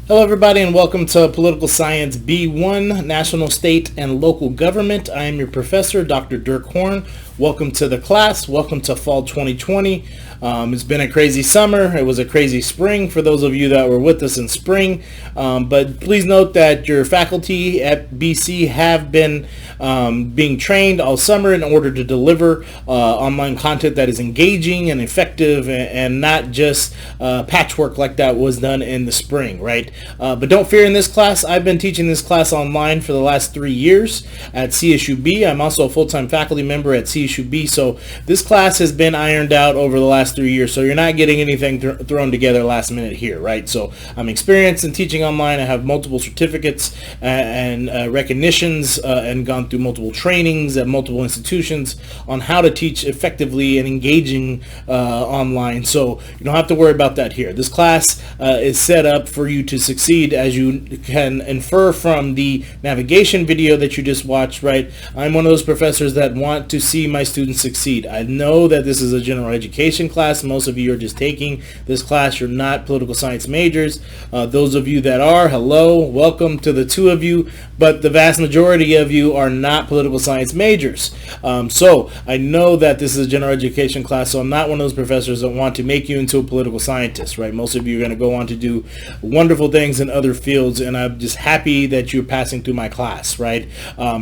Hello everybody and welcome to Political Science B1, National, State, and Local Government. I am your professor, Dr. Dirk Horn. Welcome to the class. Welcome to fall 2020. It's been a crazy summer. It was a crazy spring for those of you that were with us in spring. But please note that your faculty at BC have been being trained all summer in order to deliver online content that is engaging and effective and not just patchwork like that was done in the spring, right? But don't fear in this class. I've been teaching this class online for the last 3 years at CSUB. I'm also a full-time faculty member at CSUB, so this class has been ironed out over the last 3 years, so you're not getting anything thrown together last minute here, right? So I'm experienced in teaching online. I have multiple certificates and recognitions and gone through multiple trainings at multiple institutions on how to teach effectively and engaging online, so you don't have to worry about that here. This class is set up for you to succeed, as you can infer from the navigation video that you just watched, right? I'm one of those professors that want to see my students succeed. I know that this is a general education class. Most of you are just taking this class. You're not political science majors. Those of you that are, hello, welcome to the two of you, but the vast majority of you are not political science majors. So I know that this is a general education class, so I'm not one of those professors that want to make you into a political scientist, right? Most of you are going to go on to do wonderful things in other fields, and I'm just happy that you're passing through my class, right?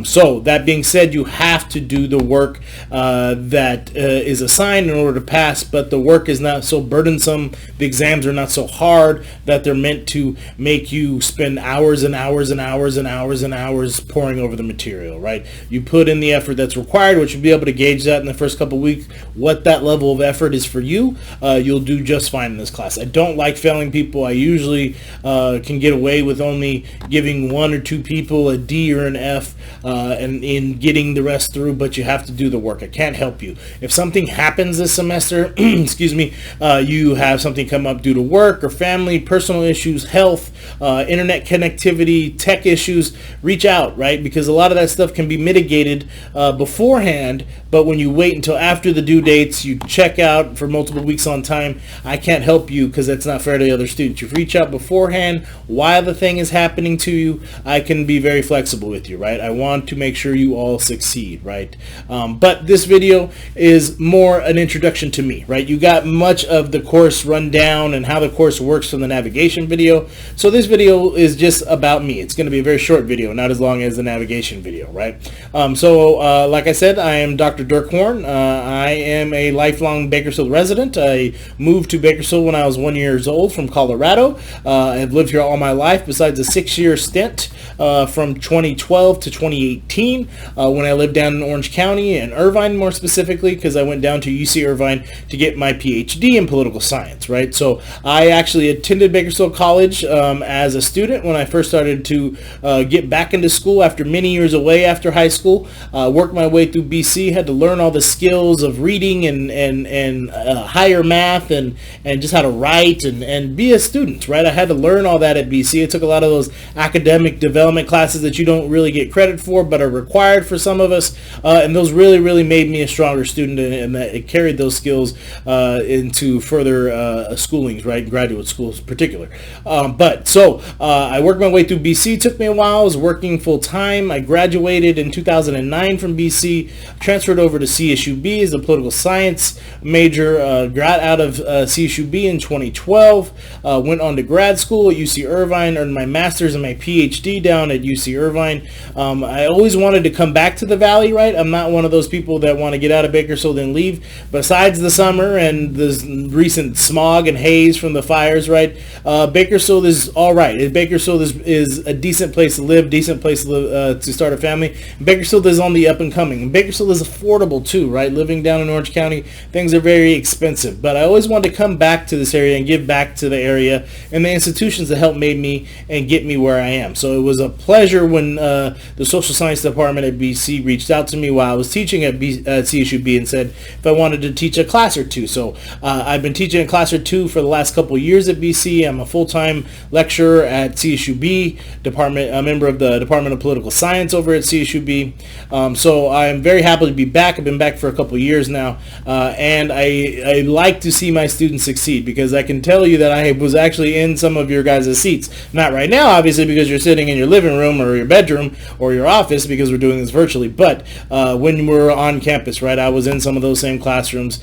So that being said, you have to do the work that is assigned in order to pass, but the work is not so burdensome, the exams are not so hard that they're meant to make you spend hours and hours and hours and hours and hours poring over the material, right? You put in the effort that's required, which you'll be able to gauge that in the first couple of weeks, what that level of effort is for you. You'll do just fine in this class. I don't like failing people. I usually can get away with only giving one or two people a D or an F and in getting the rest through, but you have to do the work. I can't help you. If something happens this semester, excuse me, you have something come up due to work or family, personal issues, health, internet connectivity, tech issues, reach out, right? Because a lot of that stuff can be mitigated beforehand, but when you wait until after the due dates, you check out for multiple weeks on time, I can't help you because that's not fair to the other students. You reach out beforehand while the thing is happening to you. I can be very flexible with you, right? I want to make sure you all succeed, right? But this video is more an introduction to me, right? You got much of the course rundown and how the course works from the navigation video. So this video is just about me. It's going to be a very short video, not as long as the navigation video, right? Like I said, I am Dr. Dirk Horn. I am a lifelong Bakersfield resident. I moved to Bakersfield when I was 1 year old from Colorado. I've lived here all my life besides a 6-year stint from 2012 to 2018 when I lived down in Orange County and Irvine, more specifically, because I went down to UC Irvine to get my PhD in political science, right? So I actually attended Bakersfield College as a student when I first started to get back into school after many years away after high school. Worked my way through BC, had to learn all the skills of reading and higher math and just how to write and be a student, right? I had to learn all that at BC. It took a lot of those academic development classes that you don't really get credit for but are required for some of us, and those really made me a stronger student, and it carried those skills into further schoolings, right? Graduate schools in particular. I worked my way through BC. It took me a while. I was working full time. I graduated in 2009 from BC, transferred over to CSUB as a political science major, got out of CSUB in 2012, went on to grad school at UC Irvine, earned my master's and my PhD down at UC Irvine. I always wanted to come back to the Valley, right? I'm not one of those people that want to get out of Bakersfield and leave. Besides the summer and the recent smog and haze from the fires, right? Bakersfield is all right. Bakersfield is a decent place to live, decent place to start a family. Bakersfield is on the up and coming. And Bakersfield is affordable too, right? Living down in Orange County, things are very expensive. But I always wanted to come back to this area and give back to the area and the institutions that helped made me and get me where I am. So it was a pleasure when the social science department at BC reached out to me while I was teaching at CSUB and said if I wanted to teach a class or two. too. So I've been teaching a class or two for the last couple of years at BC. I'm a full-time lecturer at CSUB, a member of the Department of Political Science over at CSUB. So I'm very happy to be back. I've been back for a couple of years now, and I like to see my students succeed, because I can tell you that I was actually in some of your guys' seats. Not right now, obviously, because you're sitting in your living room or your bedroom or your office, because we're doing this virtually. But when we're on campus, right, I was in some of those same classrooms,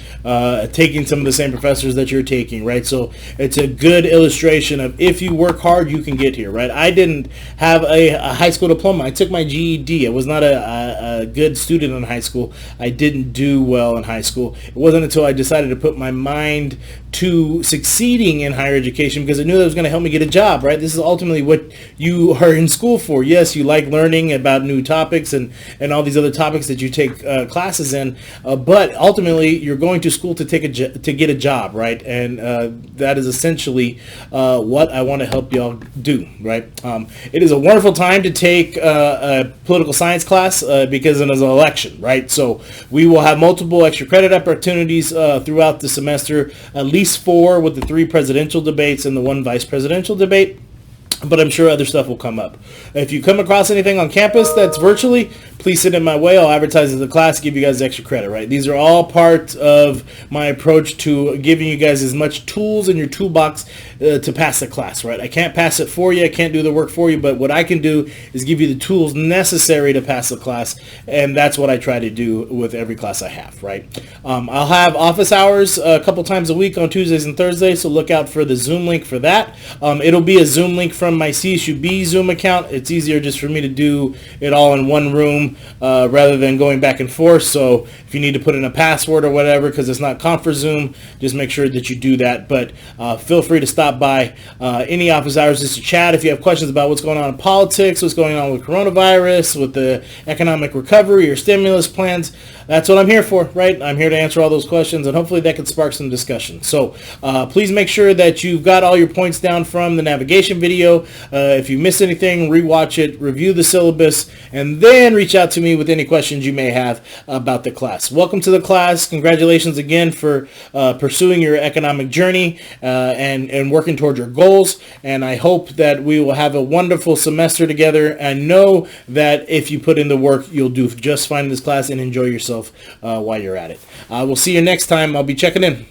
taking some of the same professors that you're taking, right? So it's a good illustration of, if you work hard, you can get here, right? I didn't have a high school diploma. I took my GED. I was not a good student in high school. I didn't do well in high school. It wasn't until I decided to put my mind to succeeding in higher education, because I knew that was going to help me get a job, right? This is ultimately what you are in school for. Yes, you like learning about new topics and all these other topics that you take classes in, but ultimately you're going to school to get a job, right? And that is essentially what I want to help y'all do, right? It is a wonderful time to take a political science class because it is an election, right? So we will have multiple extra credit opportunities throughout the semester, at least 4 with the 3 presidential debates and the 1 vice presidential debate. But I'm sure other stuff will come up. If you come across anything on campus that's virtually, please send it my way. I'll advertise it in the class, give you guys extra credit, right? These are all part of my approach to giving you guys as much tools in your toolbox to pass the class, right? I can't pass it for you. I can't do the work for you. But what I can do is give you the tools necessary to pass the class. And that's what I try to do with every class I have, right? I'll have office hours a couple times a week on Tuesdays and Thursdays, so look out for the Zoom link for that. It'll be a Zoom link from my CSUB Zoom account. It's easier just for me to do it all in one room rather than going back and forth. So if you need to put in a password or whatever, because it's not Conference Zoom, just make sure that you do that. But feel free to stop by any office hours just to chat. If you have questions about what's going on in politics, what's going on with coronavirus, with the economic recovery or stimulus plans, that's what I'm here for, right? I'm here to answer all those questions, and hopefully that could spark some discussion. So please make sure that you've got all your points down from the navigation video. If you miss anything, rewatch it, review the syllabus, and then reach out to me with any questions you may have about the class. Welcome to the class. Congratulations again for pursuing your economic journey and working towards your goals. And I hope that we will have a wonderful semester together. I know that if you put in the work, you'll do just fine in this class and enjoy yourself while you're at it. We'll see you next time. I'll be checking in.